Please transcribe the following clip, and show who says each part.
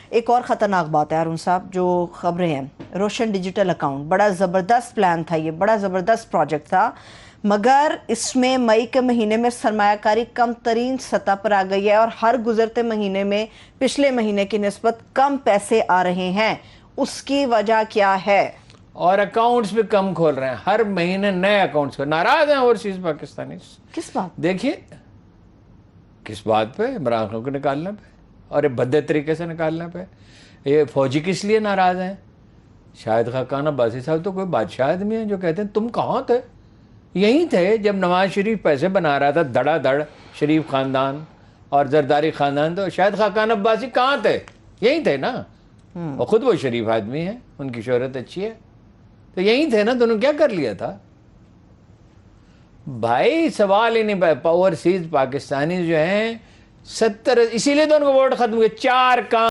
Speaker 1: ایک اور خطرناک بات ہے ہارون صاحب، جو خبریں ہیں، روشن ڈیجیٹل اکاؤنٹ بڑا زبردست پلان تھا، یہ بڑا زبردست پروجیکٹ تھا، مگر اس میں مئی کے مہینے میں سرمایہ کاری کم ترین سطح پر آ گئی ہے اور ہر گزرتے مہینے میں پچھلے مہینے کی نسبت کم پیسے آ رہے ہیں۔ اس کی وجہ کیا ہے؟
Speaker 2: اور اکاؤنٹس بھی کم کھول رہے ہیں، ہر مہینے نئے اکاؤنٹس ناراض ہیں اوورسیز پاکستانی۔
Speaker 1: کس بات؟
Speaker 2: دیکھیے کس بات پہ؟ عمران خان کو نکالنے پہ، اور یہ بھدے طریقے سے نکالنے پہ۔ یہ فوجی کس لیے ناراض ہیں؟ شاہد خاقان عباسی صاحب تو کوئی بادشاہ آدمی ہیں جو کہتے ہیں تم کہاں تھے؟ یہیں تھے جب نواز شریف پیسے بنا رہا تھا دھڑا دھڑ، شریف خاندان اور زرداری خاندان، تو شاہد خاقان عباسی کہاں تھے؟ یہیں تھے نا۔ اور خود وہ شریف آدمی ہیں، ان کی شہرت اچھی ہے، تو یہیں تھے نا، تو انہوں نے کیا کر لیا تھا؟ بھائی سوال ہی نہیں، اوورسیز پاکستانی جو ہیں 70، اسی لیے تو ان کو ووٹ ختم ہوئے، 4 کام